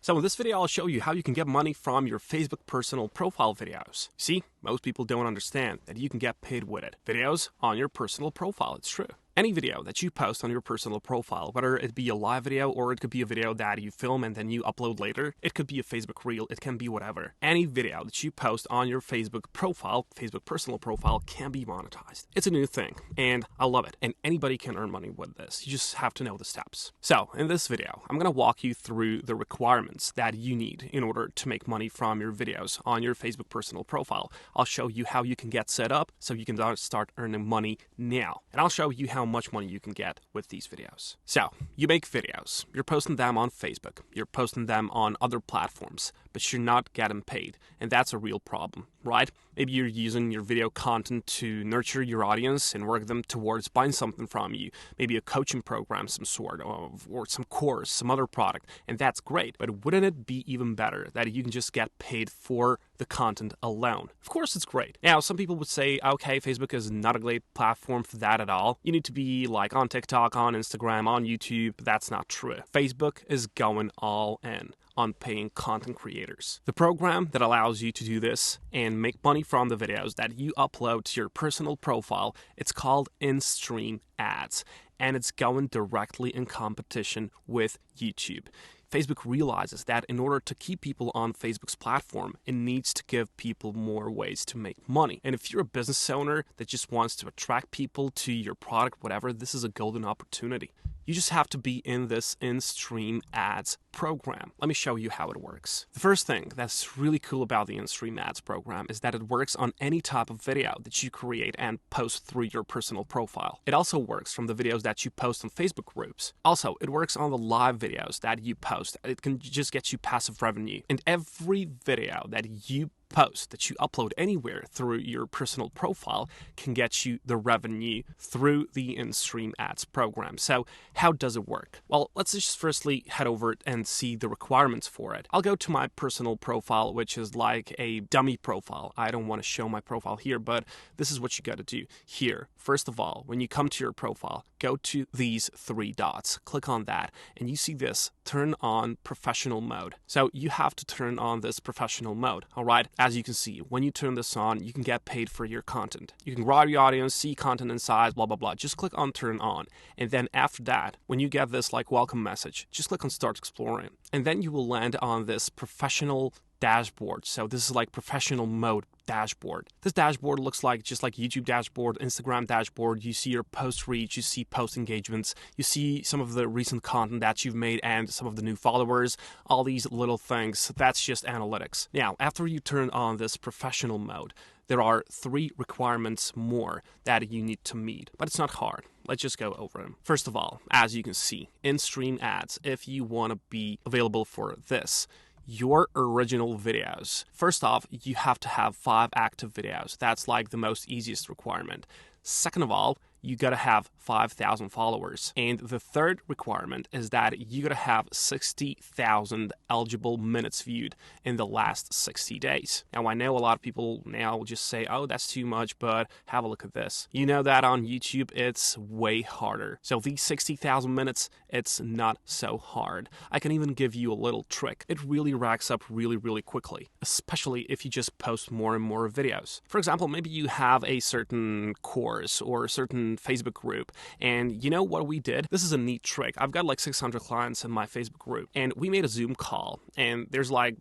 So in this video, I'll show you how you can get money from your Facebook personal profile videos. See, most people don't understand that you can get paid with it. Videos on your personal profile, it's true. Any video that you post on your personal profile, whether it be a live video or it could be a video that you film and then you upload later, it could be a Facebook reel, it can be whatever. Any video that you post on your Facebook profile, Facebook personal profile, can be monetized. It's a new thing and I love it, and anybody can earn money with this. You just have to know the steps. So in this video, I'm going to walk you through the requirements that you need in order to make money from your videos on your Facebook personal profile. I'll show you how you can get set up so you can start earning money now. And I'll show you how much money you can get with these videos. So, you make videos. You're posting them on Facebook. You're posting them on other platforms, but you're not getting paid. And that's a real problem, right? Maybe you're using your video content to nurture your audience and work them towards buying something from you. Maybe a coaching program, some sort, or some course, some other product. And that's great. But wouldn't it be even better that you can just get paid for the content alone? Of course, it's great. Now, some people would say, okay, Facebook is not a great platform for that at all. You need to be like on TikTok, on Instagram, on YouTube. That's not true. Facebook is going all in on paying content creators. The program that allows you to do this and make money from the videos that you upload to your personal profile, it's called instream ads, and it's going directly in competition with YouTube. Facebook realizes that in order to keep people on Facebook's platform, it needs to give people more ways to make money. And if you're a business owner that just wants to attract people to your product, whatever, this is a golden opportunity. You just have to be in this in-stream ads program. Let me show you how it works. The first thing that's really cool about the in-stream ads program is that it works on any type of video that you create and post through your personal profile. It also works from the videos that you post on Facebook groups. Also, it works on the live videos that you post. It can just get you passive revenue. And every video that you post that you upload anywhere through your personal profile can get you the revenue through the in-stream ads program. So how does it work? Well, let's just firstly head over and see the requirements for it. I'll go to my personal profile, which is like a dummy profile. I don't want to show my profile here, but this is what you got to do here. First of all, when you come to your profile, go to these three dots, click on that, and you see this, turn on professional mode. So you have to turn on this professional mode, all right? As you can see, when you turn this on, you can get paid for your content. You can grow your audience, see content and size, blah, blah, blah. Just click on turn on. And then after that, when you get this like welcome message, just click on start exploring. And then you will land on this professional dashboard. So this is like professional mode dashboard. This dashboard looks like just like YouTube dashboard, Instagram dashboard. You see your post reach, you see post engagements, you see some of the recent content that you've made and some of the new followers, all these little things. That's just analytics. Now, after you turn on this professional mode, there are 3 requirements more that you need to meet, but it's not hard. Let's just go over them. First of all, as you can see, in-stream ads, if you want to be available for this, your original videos. First off, you have to have 5 active videos. That's like the most easiest requirement. Second of all, you gotta have 5,000 followers. And the third requirement is that you gotta have 60,000 eligible minutes viewed in the last 60 days. Now, I know a lot of people now will just say, oh, that's too much, but have a look at this. You know that on YouTube, it's way harder. So these 60,000 minutes, it's not so hard. I can even give you a little trick. It really racks up really, really quickly, especially if you just post more and more videos. For example, maybe you have a certain course or a certain Facebook group, and you know what we did? This is a neat trick. I've got like 600 clients in my Facebook group, and we made a Zoom call, and there was like,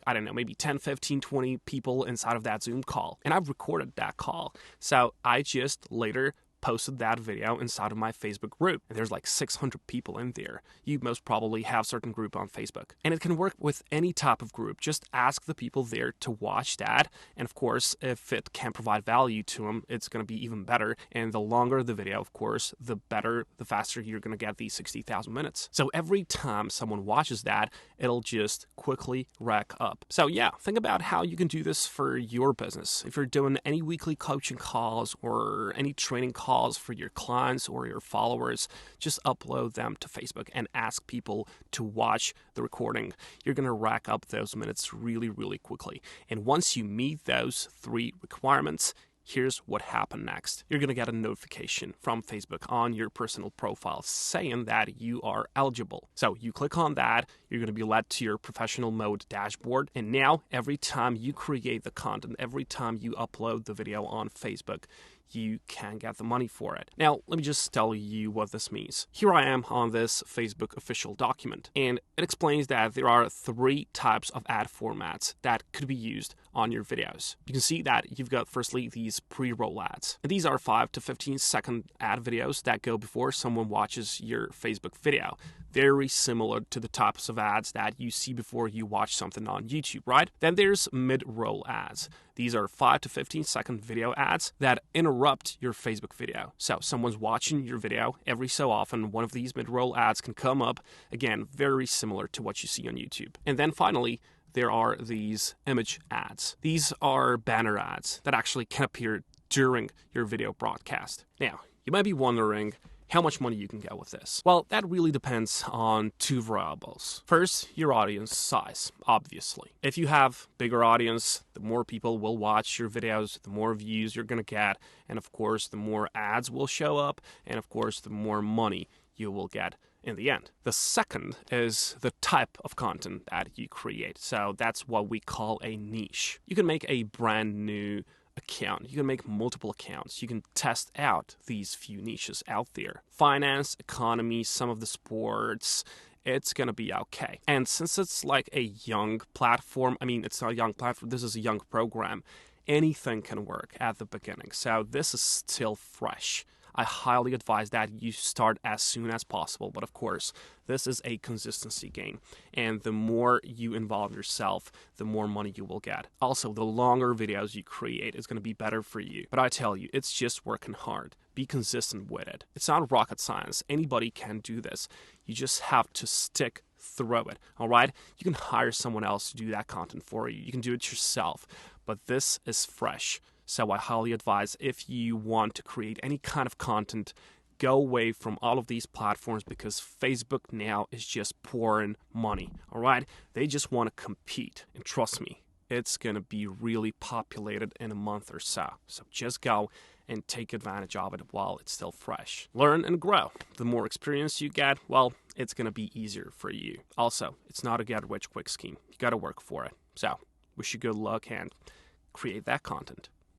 I don't know, maybe 10, 15, 20 people inside of that Zoom call, and I've recorded that call. So I just later posted that video inside of my Facebook group. And there's like 600 people in there. You most probably have a certain group on Facebook. And it can work with any type of group. Just ask the people there to watch that. And of course, if it can provide value to them, it's going to be even better. And the longer the video, of course, the better, the faster you're going to get these 60,000 minutes. So every time someone watches that, it'll just quickly rack up. So yeah, think about how you can do this for your business. If you're doing any weekly coaching calls or any training calls for your clients or your followers, just upload them to Facebook and ask people to watch the recording. You're going to rack up those minutes really, really quickly. And once you meet those 3 requirements, here's what happened next. You're going to get a notification from Facebook on your personal profile saying that you are eligible. So you click on that, you're going to be led to your professional mode dashboard. And now every time you create the content, every time you upload the video on Facebook, you can get the money for it. Now, let me just tell you what this means. Here I am on this Facebook official document, and it explains that there are 3 types of ad formats that could be used on your videos. You can see that you've got firstly these pre-roll ads. And these are 5 to 15 second ad videos that go before someone watches your Facebook video. Very similar to the types of ads that you see before you watch something on YouTube, right? Then there's mid-roll ads. These are 5 to 15 second video ads that interrupt your Facebook video. So someone's watching your video, every so often one of these mid-roll ads can come up, again, very similar to what you see on YouTube. And then finally, there are these image ads. These are banner ads that actually can appear during your video broadcast. Now, you might be wondering how much money you can get with this. Well, that really depends on 2 variables. First, your audience size, obviously. If you have bigger audience, the more people will watch your videos, the more views you're going to get, and of course, the more ads will show up, and of course, the more money you will get in the end. The second is the type of content that you create. So that's what we call a niche. You can make a brand new account. You can make multiple accounts. You can test out these few niches out there. Finance, economy, some of the sports, it's going to be okay. And since it's like a young platform, it's not a young platform, this is a young program, anything can work at the beginning. So this is still fresh. I highly advise that you start as soon as possible. But of course, this is a consistency game. And the more you involve yourself, the more money you will get. Also, the longer videos you create is going to be better for you. But I tell you, it's just working hard. Be consistent with it. It's not rocket science. Anybody can do this. You just have to stick through it. All right? You can hire someone else to do that content for you. You can do it yourself. But this is fresh. So I highly advise, if you want to create any kind of content, go away from all of these platforms, because Facebook now is just pouring money, all right? They just want to compete. And trust me, it's going to be really populated in a month or so. So just go and take advantage of it while it's still fresh. Learn and grow. The more experience you get, well, it's going to be easier for you. Also, it's not a get-rich-quick scheme. You got to work for it. So wish you good luck and create that content.